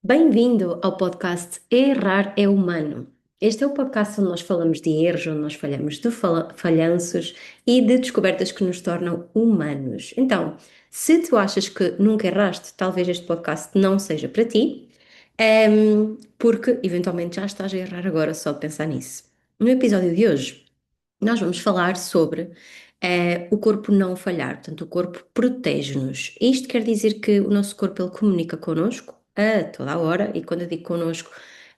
Bem-vindo ao podcast Errar é Humano. Este é o podcast onde nós falamos de erros, onde nós falamos de falhanços e de descobertas que nos tornam humanos. Então, se tu achas que nunca erraste, talvez este podcast não seja para ti, porque eventualmente já estás a errar agora só de pensar nisso. No episódio de hoje, nós vamos falar sobre o corpo não falhar, portanto, o corpo protege-nos. Isto quer dizer que o nosso corpo ele comunica connosco a toda a hora, e quando eu digo connosco,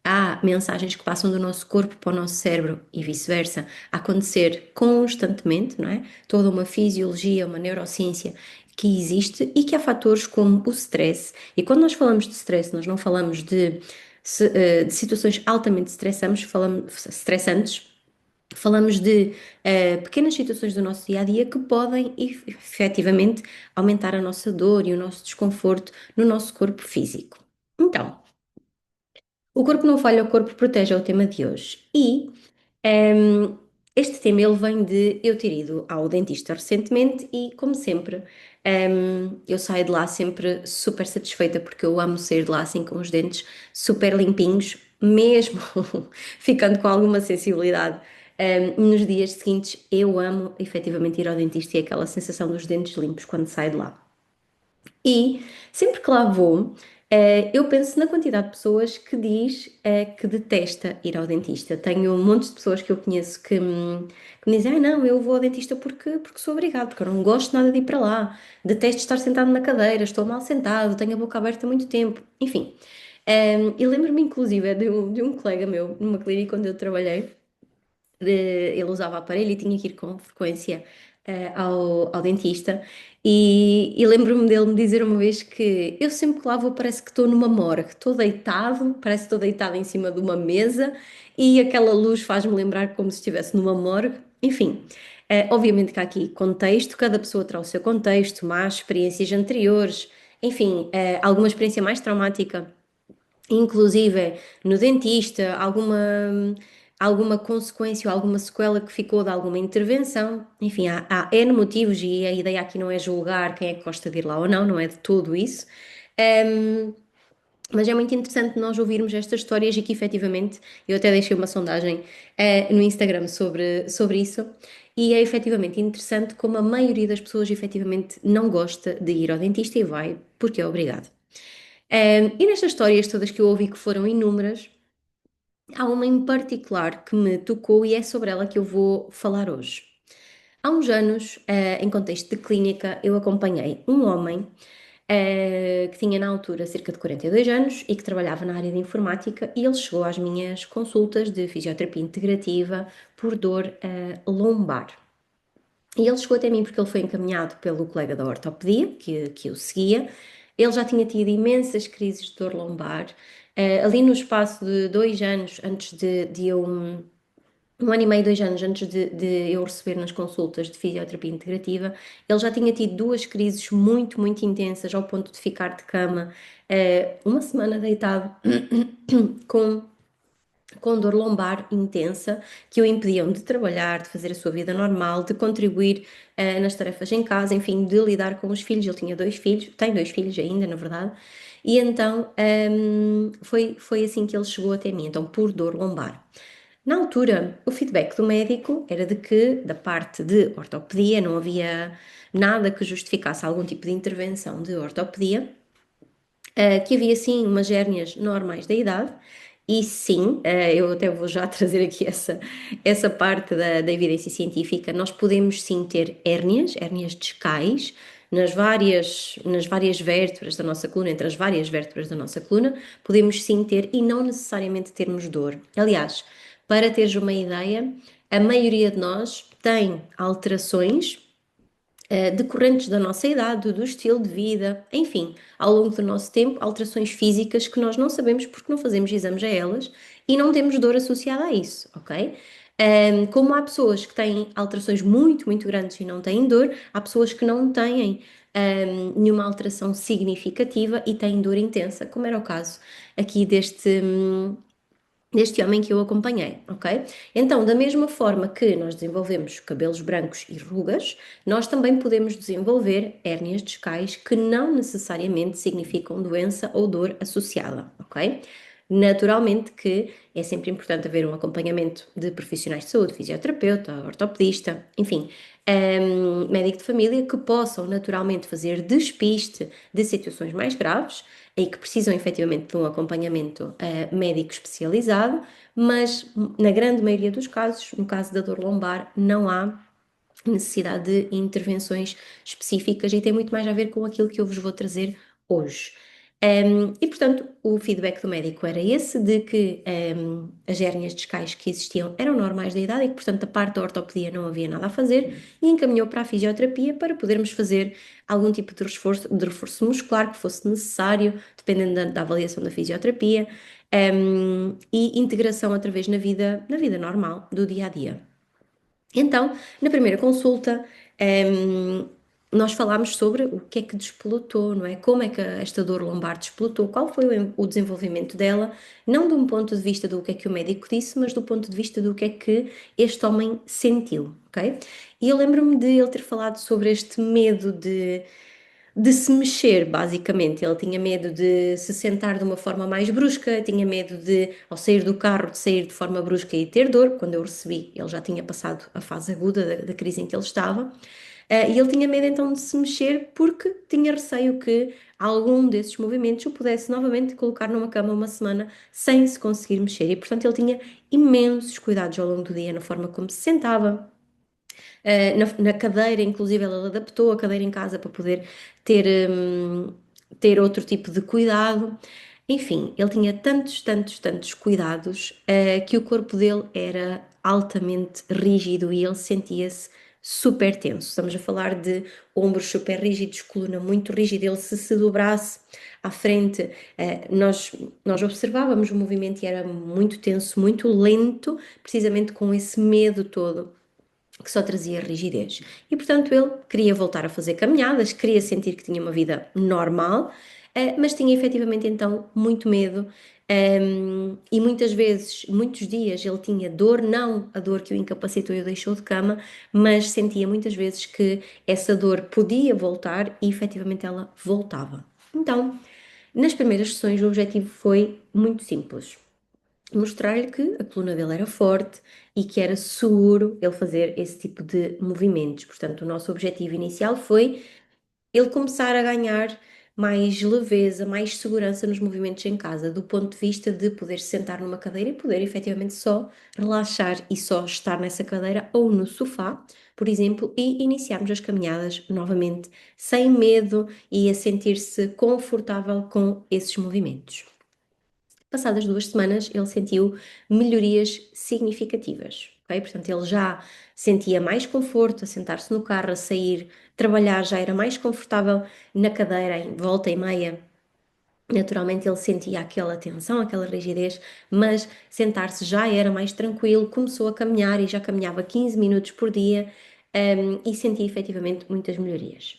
há mensagens que passam do nosso corpo para o nosso cérebro e vice-versa, a acontecer constantemente, não é? Toda uma fisiologia, uma neurociência que existe e que há fatores como o stress. E quando nós falamos de stress, nós não falamos de situações altamente stressantes. Falamos de pequenas situações do nosso dia a dia que podem efetivamente aumentar a nossa dor e o nosso desconforto no nosso corpo físico. Então, o corpo não falha, o corpo protege é o tema de hoje. E ehm, este tema ele vem de eu ter ido ao dentista recentemente e, como sempre, eu saio de lá sempre super satisfeita porque eu amo sair de lá assim com os dentes super limpinhos, mesmo ficando com alguma sensibilidade. Nos dias seguintes, eu amo efetivamente ir ao dentista e aquela sensação dos dentes limpos quando saio de lá. E sempre que lá vou, eu penso na quantidade de pessoas que diz que detesta ir ao dentista. Tenho um monte de pessoas que eu conheço que me dizem: não, eu vou ao dentista porque sou obrigado, porque eu não gosto nada de ir para lá, detesto estar sentado na cadeira, estou mal sentado, tenho a boca aberta há muito tempo, enfim. E lembro-me inclusive de um colega meu, numa clínica onde eu trabalhei, ele usava aparelho e tinha que ir com frequência ao dentista. E lembro-me dele me dizer uma vez que eu sempre que lá vou parece que estou numa morgue, estou deitado, parece que estou deitado em cima de uma mesa e aquela luz faz-me lembrar como se estivesse numa morgue. Enfim, obviamente que há aqui contexto, cada pessoa terá o seu contexto, más experiências anteriores, enfim, alguma experiência mais traumática inclusive no dentista, alguma consequência ou alguma sequela que ficou de alguma intervenção. Enfim, há N motivos e a ideia aqui não é julgar quem é que gosta de ir lá ou não, não é de tudo isso. Um, mas é muito interessante nós ouvirmos estas histórias e que efetivamente, eu até deixei uma sondagem no Instagram sobre isso, e é efetivamente interessante como a maioria das pessoas efetivamente não gosta de ir ao dentista e vai porque é obrigado. E nestas histórias todas que eu ouvi, que foram inúmeras, há uma em particular que me tocou e é sobre ela que eu vou falar hoje. Há uns anos, em contexto de clínica, eu acompanhei um homem que tinha na altura cerca de 42 anos e que trabalhava na área de informática, e ele chegou às minhas consultas de fisioterapia integrativa por dor lombar. E ele chegou até mim porque ele foi encaminhado pelo colega da ortopedia, que eu seguia. Ele já tinha tido imensas crises de dor lombar. Ali no espaço de 2 anos, antes de eu. Um ano e meio, 2 anos antes de eu receber nas consultas de fisioterapia integrativa, ele já tinha tido duas crises muito, muito intensas, ao ponto de ficar de cama, uma semana deitado, com dor lombar intensa, que o impediam de trabalhar, de fazer a sua vida normal, de contribuir nas tarefas em casa, enfim, de lidar com os filhos. Ele tinha dois filhos, tem dois filhos ainda, na verdade, e então foi assim que ele chegou até mim, então por dor lombar. Na altura, o feedback do médico era de que, da parte de ortopedia, não havia nada que justificasse algum tipo de intervenção de ortopedia, que havia sim umas hérnias normais da idade, e sim, eu até vou já trazer aqui essa parte da evidência científica. Nós podemos sim ter hérnias discais, nas várias vértebras da nossa coluna, entre as várias vértebras da nossa coluna, podemos sim ter e não necessariamente termos dor. Aliás, para teres uma ideia, a maioria de nós tem alterações decorrentes da nossa idade, do estilo de vida, enfim, ao longo do nosso tempo, alterações físicas que nós não sabemos porque não fazemos exames a elas e não temos dor associada a isso, ok? Como há pessoas que têm alterações muito, muito grandes e não têm dor, há pessoas que não têm nenhuma alteração significativa e têm dor intensa, como era o caso aqui deste homem que eu acompanhei, ok? Então, da mesma forma que nós desenvolvemos cabelos brancos e rugas, nós também podemos desenvolver hérnias discais que não necessariamente significam doença ou dor associada, ok? Naturalmente que é sempre importante haver um acompanhamento de profissionais de saúde, fisioterapeuta, ortopedista, enfim, médico de família, que possam naturalmente fazer despiste de situações mais graves e que precisam efetivamente de um acompanhamento médico especializado, mas na grande maioria dos casos, no caso da dor lombar, não há necessidade de intervenções específicas e tem muito mais a ver com aquilo que eu vos vou trazer hoje. E portanto, o feedback do médico era esse, de que as hérnias discais que existiam eram normais da idade e que, portanto, da parte da ortopedia não havia nada a fazer e encaminhou para a fisioterapia para podermos fazer algum tipo de reforço muscular que fosse necessário, dependendo da avaliação da fisioterapia, e integração outra vez na vida normal do dia a dia. Então, na primeira consulta, ehm, nós falámos sobre o que é que despolutou, não é? Como é que esta dor lombar despolutou, qual foi o desenvolvimento dela, não de um ponto de vista do que é que o médico disse, mas do ponto de vista do que é que este homem sentiu, ok? E eu lembro-me de ele ter falado sobre este medo de se mexer, basicamente. Ele tinha medo de se sentar de uma forma mais brusca, tinha medo de, ao sair do carro, de sair de forma brusca e ter dor. Quando eu o recebi, ele já tinha passado a fase aguda da crise em que ele estava. E ele tinha medo então de se mexer porque tinha receio que algum desses movimentos o pudesse novamente colocar numa cama uma semana sem se conseguir mexer. E portanto ele tinha imensos cuidados ao longo do dia na forma como se sentava, na cadeira, inclusive, ela adaptou a cadeira em casa para poder ter, ter outro tipo de cuidado. Enfim, ele tinha tantos, tantos, tantos cuidados, que o corpo dele era altamente rígido e ele sentia-se super tenso. Estamos a falar de ombros super rígidos, coluna muito rígida. Ele se dobrasse à frente, nós observávamos o movimento e era muito tenso, muito lento, precisamente com esse medo todo que só trazia rigidez. E portanto ele queria voltar a fazer caminhadas, queria sentir que tinha uma vida normal, mas tinha efetivamente então muito medo. E muitas vezes, muitos dias, ele tinha dor, não a dor que o incapacitou e o deixou de cama, mas sentia muitas vezes que essa dor podia voltar e efetivamente ela voltava. Então, nas primeiras sessões, o objetivo foi muito simples: mostrar-lhe que a coluna dele era forte e que era seguro ele fazer esse tipo de movimentos. Portanto, o nosso objetivo inicial foi ele começar a ganhar mais leveza, mais segurança nos movimentos em casa, do ponto de vista de poder se sentar numa cadeira e poder efetivamente só relaxar e só estar nessa cadeira ou no sofá, por exemplo, e iniciarmos as caminhadas novamente sem medo e a sentir-se confortável com esses movimentos. Passadas 2 semanas, ele sentiu melhorias significativas, ok? Portanto, ele já sentia mais conforto a sentar-se no carro, a sair, trabalhar, já era mais confortável na cadeira, em volta e meia. Naturalmente, ele sentia aquela tensão, aquela rigidez, mas sentar-se já era mais tranquilo, começou a caminhar e já caminhava 15 minutos por dia, e sentia efetivamente muitas melhorias.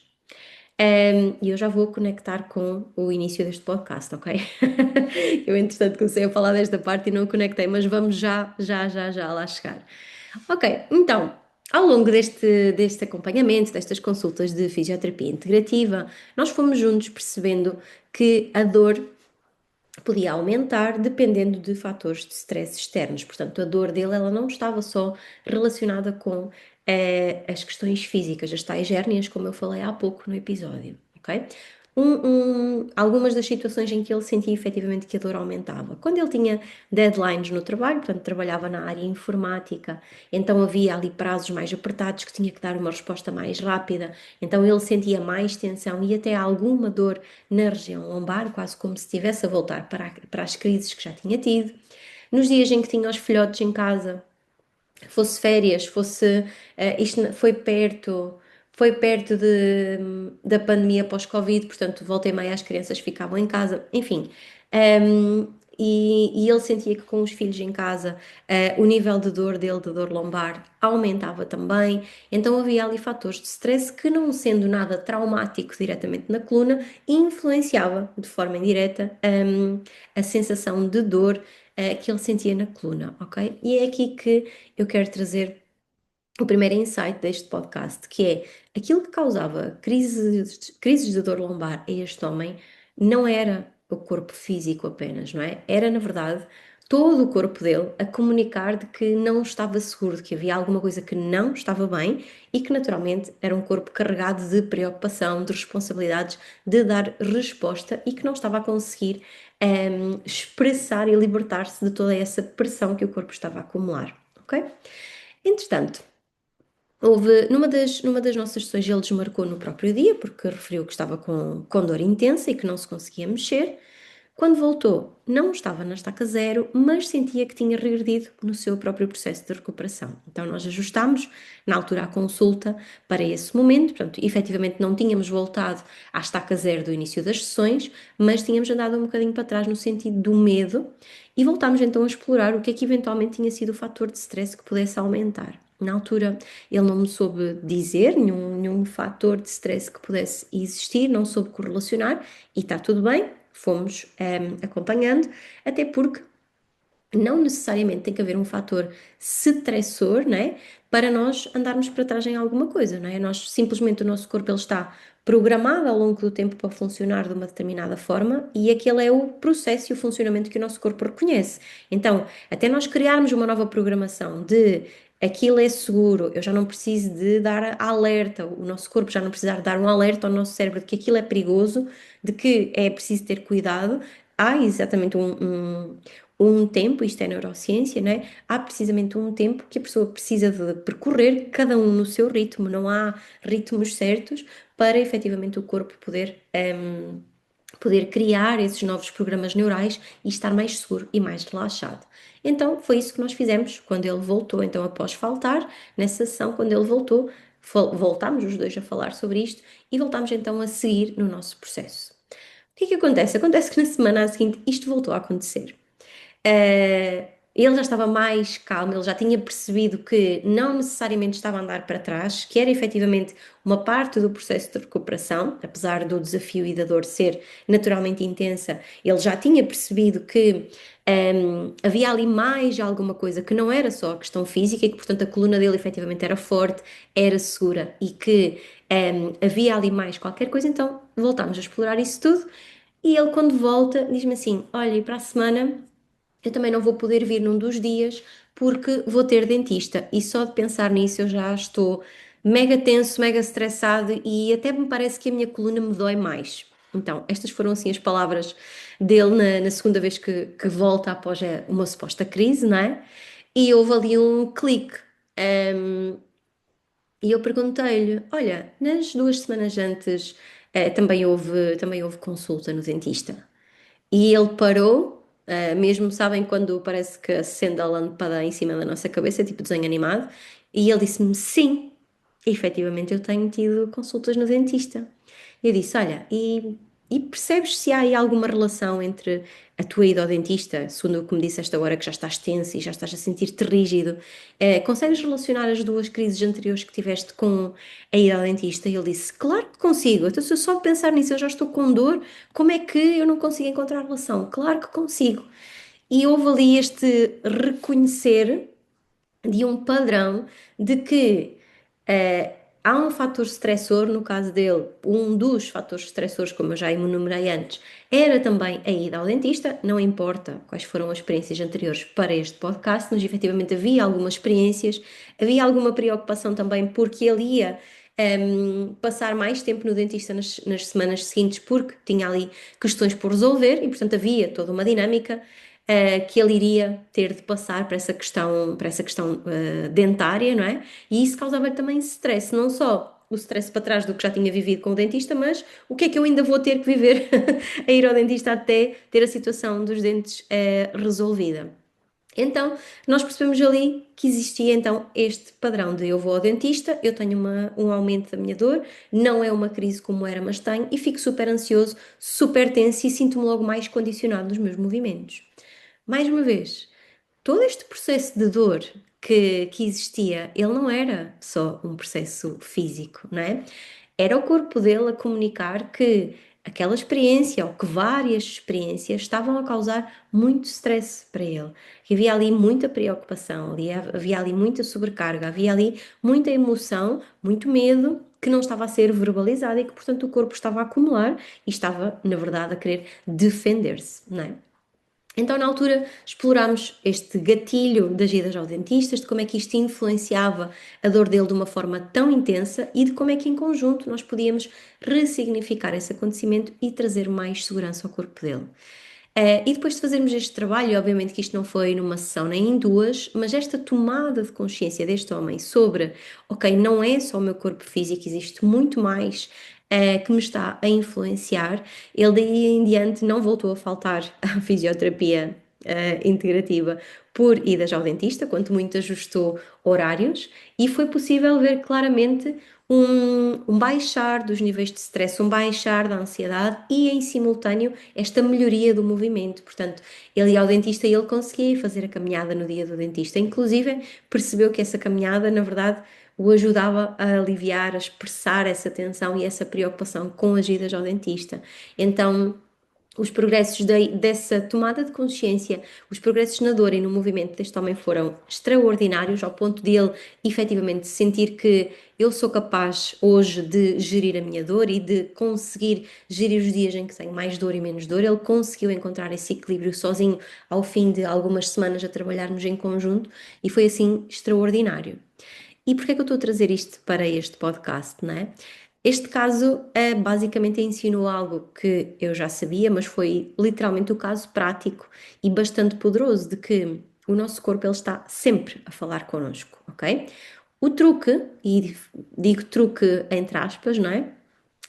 E eu já vou conectar com o início deste podcast, ok? Eu, entretanto, comecei a falar desta parte e não conectei, mas vamos já lá chegar. Ok, então, ao longo deste acompanhamento, destas consultas de fisioterapia integrativa, nós fomos juntos percebendo que a dor podia aumentar dependendo de fatores de stress externos. Portanto, a dor dele ela não estava só relacionada com as questões físicas, as tais hérnias, como eu falei há pouco no episódio, ok? Algumas das situações em que ele sentia efetivamente que a dor aumentava. Quando ele tinha deadlines no trabalho, portanto, trabalhava na área informática, então havia ali prazos mais apertados que tinha que dar uma resposta mais rápida, então ele sentia mais tensão e até alguma dor na região lombar, quase como se estivesse a voltar para as crises que já tinha tido. Nos dias em que tinha os filhotes em casa, fosse férias, isto foi perto da pandemia pós-Covid, portanto, volta e meia as crianças ficavam em casa, enfim. e ele sentia que com os filhos em casa, o nível de dor dele, de dor lombar, aumentava também. Então havia ali fatores de stress que, não sendo nada traumático diretamente na coluna, influenciava de forma indireta, a sensação de dor, que ele sentia na coluna, ok? E é aqui que eu quero trazer o primeiro insight deste podcast, que é aquilo que causava crises de dor lombar a este homem não era o corpo físico apenas, não é? Era, na verdade, todo o corpo dele a comunicar de que não estava seguro, de que havia alguma coisa que não estava bem e que, naturalmente, era um corpo carregado de preocupação, de responsabilidades, de dar resposta e que não estava a conseguir expressar e libertar-se de toda essa pressão que o corpo estava a acumular, ok? Entretanto, numa das nossas sessões, ele desmarcou no próprio dia, porque referiu que estava com dor intensa e que não se conseguia mexer. Quando voltou, não estava na estaca zero, mas sentia que tinha regredido no seu próprio processo de recuperação. Então, nós ajustámos, na altura, a consulta para esse momento. Portanto, efetivamente não tínhamos voltado à estaca zero do início das sessões, mas tínhamos andado um bocadinho para trás no sentido do medo e voltámos então a explorar o que é que eventualmente tinha sido o fator de stress que pudesse aumentar. Na altura, ele não me soube dizer nenhum fator de stress que pudesse existir, não soube correlacionar e está tudo bem, fomos acompanhando, até porque não necessariamente tem que haver um fator stressor, né, para nós andarmos para trás em alguma coisa, não é? Nós simplesmente o nosso corpo ele está programado ao longo do tempo para funcionar de uma determinada forma e aquele é o processo e o funcionamento que o nosso corpo reconhece. Então, até nós criarmos uma nova programação de aquilo é seguro, eu já não preciso de dar alerta, o nosso corpo já não precisar dar um alerta ao nosso cérebro de que aquilo é perigoso, de que é preciso ter cuidado. Há exatamente um tempo, isto é neurociência, não é? Há precisamente um tempo que a pessoa precisa de percorrer, cada um no seu ritmo, não há ritmos certos para efetivamente o corpo poder criar esses novos programas neurais e estar mais seguro e mais relaxado. Então foi isso que nós fizemos quando ele voltou, então após faltar, nessa sessão, quando ele voltou, voltámos os dois a falar sobre isto e voltámos então a seguir no nosso processo. O que é que acontece? Acontece que na semana a seguinte isto voltou a acontecer. Ele já estava mais calmo, ele já tinha percebido que não necessariamente estava a andar para trás, que era efetivamente uma parte do processo de recuperação, apesar do desafio e da dor ser naturalmente intensa, ele já tinha percebido que havia ali mais alguma coisa que não era só a questão física e que, portanto, a coluna dele efetivamente era forte, era segura e que havia ali mais qualquer coisa, então voltámos a explorar isso tudo. E ele, quando volta, diz-me assim: Olha, e para a semana eu também não vou poder vir num dos dias porque vou ter dentista. E só de pensar nisso eu já estou mega tenso, mega estressado e até me parece que a minha coluna me dói mais. Então, estas foram assim as palavras dele na segunda vez que volta após uma suposta crise, não é? E houve ali um clique. Um, e eu perguntei-lhe: Olha, nas 2 semanas antes também houve consulta no dentista. E ele parou, mesmo sabem quando parece que acende a lâmpada em cima da nossa cabeça, tipo desenho animado, e ele disse-me sim, efetivamente eu tenho tido consultas no dentista. E eu disse, olha, e percebes se há aí alguma relação entre a tua ida ao dentista, segundo o que me disseste agora que já estás tenso e já estás a sentir-te rígido, consegues relacionar as 2 crises anteriores que tiveste com a ida ao dentista? E ele disse, claro que consigo, então se eu só pensar nisso eu já estou com dor, como é que eu não consigo encontrar relação? Claro que consigo. E houve ali este reconhecer de um padrão de que há um fator estressor, no caso dele, um dos fatores estressores, como eu já enumerei antes, era também a ida ao dentista, não importa quais foram as experiências anteriores para este podcast, mas efetivamente havia algumas experiências, havia alguma preocupação também porque ele ia passar mais tempo no dentista nas semanas seguintes porque tinha ali questões por resolver e, portanto, havia toda uma dinâmica que ele iria ter de passar para essa questão dentária, não é? E isso causava-lhe também stress, não só o stress para trás do que já tinha vivido com o dentista, mas o que é que eu ainda vou ter que viver a ir ao dentista até ter a situação dos dentes resolvida. Então, nós percebemos ali que existia então este padrão de eu vou ao dentista, eu tenho um aumento da minha dor, não é uma crise como era, mas tenho, e fico super ansioso, super tenso e sinto-me logo mais condicionado nos meus movimentos. Mais uma vez, todo este processo de dor que existia, ele não era só um processo físico, não é? Era o corpo dele a comunicar que aquela experiência ou que várias experiências estavam a causar muito stress para ele. Havia ali muita preocupação, havia ali muita sobrecarga, havia ali muita emoção, muito medo que não estava a ser verbalizado e que, portanto, o corpo estava a acumular e estava, na verdade, a querer defender-se, não é? Então, na altura, explorámos este gatilho das idas ao dentista, de como é que isto influenciava a dor dele de uma forma tão intensa e de como é que, em conjunto, nós podíamos ressignificar esse acontecimento e trazer mais segurança ao corpo dele. E depois de fazermos este trabalho, obviamente que isto não foi numa sessão nem em duas, mas esta tomada de consciência deste homem sobre, ok, não é só o meu corpo físico, existe muito mais que me está a influenciar. Ele daí em diante não voltou a faltar à fisioterapia integrativa por idas ao dentista, quanto muito ajustou horários, e foi possível ver claramente um baixar dos níveis de stress, um baixar da ansiedade e, em simultâneo, esta melhoria do movimento. Portanto, ele ia ao dentista e ele conseguia fazer a caminhada no dia do dentista. Inclusive, percebeu que essa caminhada, na verdade, o ajudava a aliviar, a expressar essa tensão e essa preocupação com as idas ao dentista. Então, os progressos dessa tomada de consciência, os progressos na dor e no movimento deste homem foram extraordinários, ao ponto de ele efetivamente sentir que eu sou capaz hoje de gerir a minha dor e de conseguir gerir os dias em que tenho mais dor e menos dor. Ele conseguiu encontrar esse equilíbrio sozinho ao fim de algumas semanas a trabalharmos em conjunto e foi assim extraordinário. E porquê é que eu estou a trazer isto para este podcast, não é? Este caso basicamente ensinou algo que eu já sabia, mas foi literalmente o caso prático e bastante poderoso de que o nosso corpo ele está sempre a falar connosco, ok? O truque, e digo truque entre aspas, não é?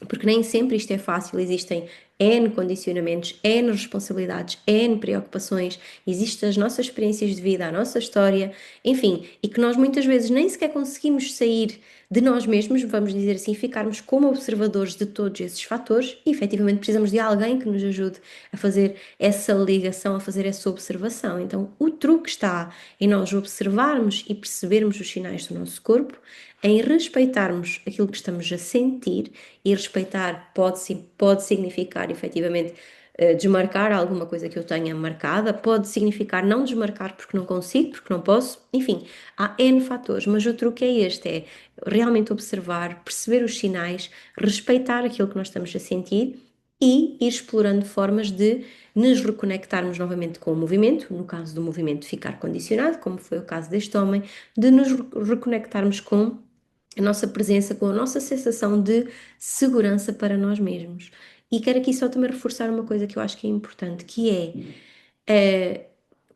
Porque nem sempre isto é fácil, existem N condicionamentos, N responsabilidades, N preocupações, existem as nossas experiências de vida, a nossa história, enfim, e que nós muitas vezes nem sequer conseguimos sair de nós mesmos, vamos dizer assim, ficarmos como observadores de todos esses fatores e efetivamente precisamos de alguém que nos ajude a fazer essa ligação, a fazer essa observação. Então, o truque está em nós observarmos e percebermos os sinais do nosso corpo, em respeitarmos aquilo que estamos a sentir, e respeitar pode significar efetivamente desmarcar alguma coisa que eu tenha marcada, pode significar não desmarcar porque não consigo, porque não posso, enfim, há N fatores, mas o truque é este, é realmente observar, perceber os sinais, respeitar aquilo que nós estamos a sentir e ir explorando formas de nos reconectarmos novamente com o movimento, no caso do movimento ficar condicionado, como foi o caso deste homem, de nos reconectarmos com a nossa presença, com a nossa sensação de segurança para nós mesmos. E quero aqui só também reforçar uma coisa que eu acho que é importante, que é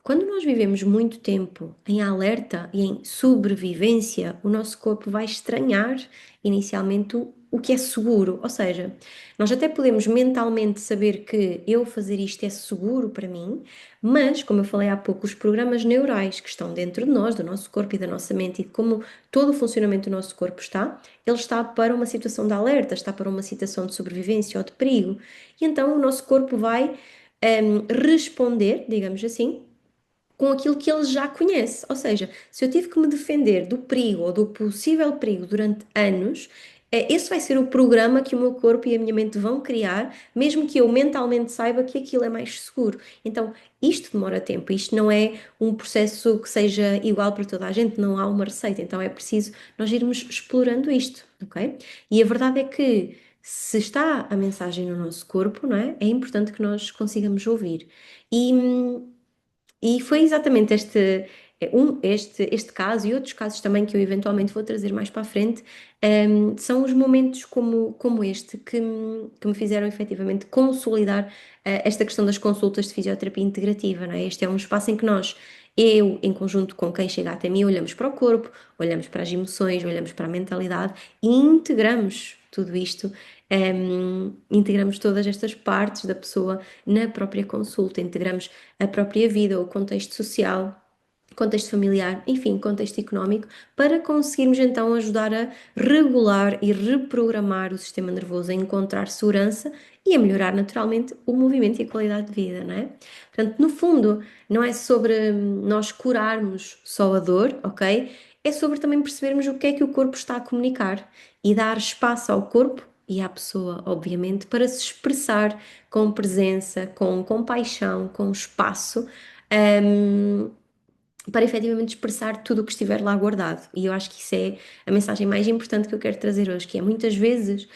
quando nós vivemos muito tempo em alerta e em sobrevivência, o nosso corpo vai estranhar inicialmente o que é seguro. Ou seja, nós até podemos mentalmente saber que eu fazer isto é seguro para mim, mas, como eu falei há pouco, os programas neurais que estão dentro de nós, do nosso corpo e da nossa mente, e de como todo o funcionamento do nosso corpo está, ele está para uma situação de alerta, está para uma situação de sobrevivência ou de perigo. E então o nosso corpo vai responder, digamos assim, com aquilo que ele já conhece. Ou seja, se eu tive que me defender do perigo ou do possível perigo durante anos, esse vai ser o programa que o meu corpo e a minha mente vão criar, mesmo que eu mentalmente saiba que aquilo é mais seguro. Então, isto demora tempo, isto não é um processo que seja igual para toda a gente, não há uma receita, então é preciso nós irmos explorando isto, ok? E a verdade é que se está a mensagem no nosso corpo, não é? É importante que nós consigamos ouvir. E, e foi exatamente este caso e outros casos também que eu eventualmente vou trazer mais para a frente, são os momentos como este que me fizeram efetivamente consolidar esta questão das consultas de fisioterapia integrativa, não é? Este é um espaço em que eu, em conjunto com quem chega até mim, olhamos para o corpo, olhamos para as emoções, olhamos para a mentalidade e integramos tudo isto, integramos todas estas partes da pessoa na própria consulta, integramos a própria vida, o contexto social, contexto familiar, enfim, contexto económico, para conseguirmos então ajudar a regular e reprogramar o sistema nervoso, a encontrar segurança e a melhorar naturalmente o movimento e a qualidade de vida, não é? Portanto, no fundo, não é sobre nós curarmos só a dor, ok? É sobre também percebermos o que é que o corpo está a comunicar e dar espaço ao corpo e à pessoa, obviamente, para se expressar com presença, com compaixão, com espaço, hum, para efetivamente expressar tudo o que estiver lá guardado. E eu acho que isso é a mensagem mais importante que eu quero trazer hoje, que é muitas vezes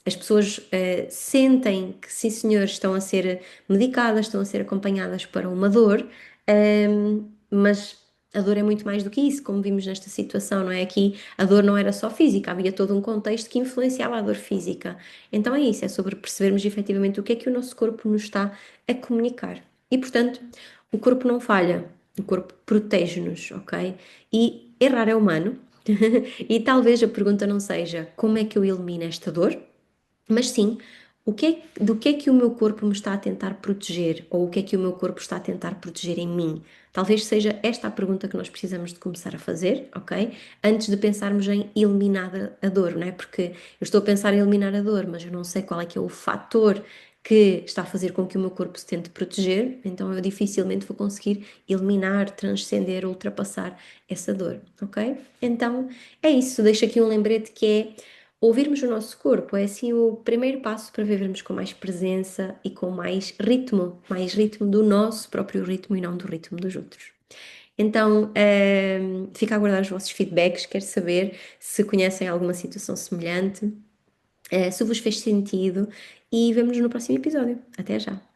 as pessoas sentem que, sim, senhor, estão a ser medicadas, estão a ser acompanhadas para uma dor, mas a dor é muito mais do que isso, como vimos nesta situação, não é? Aqui a dor não era só física, havia todo um contexto que influenciava a dor física. Então é isso, é sobre percebermos efetivamente o que é que o nosso corpo nos está a comunicar. E portanto, o corpo não falha, o corpo protege-nos, ok? E errar é humano. E talvez a pergunta não seja como é que eu elimino esta dor, mas sim, do que é que o meu corpo me está a tentar proteger? Ou o que é que o meu corpo está a tentar proteger em mim? Talvez seja esta a pergunta que nós precisamos de começar a fazer, ok? Antes de pensarmos em eliminar a dor, não é? Porque eu estou a pensar em eliminar a dor, mas eu não sei qual é que é o fator que está a fazer com que o meu corpo se tente proteger, então eu dificilmente vou conseguir eliminar, transcender, ultrapassar essa dor, ok? Então é isso, deixo aqui um lembrete que é ouvirmos o nosso corpo é assim o primeiro passo para vivermos com mais presença e com mais ritmo do nosso próprio ritmo e não do ritmo dos outros. Então, fica a aguardar os vossos feedbacks, quero saber se conhecem alguma situação semelhante, se vos fez sentido e vemo-nos no próximo episódio. Até já!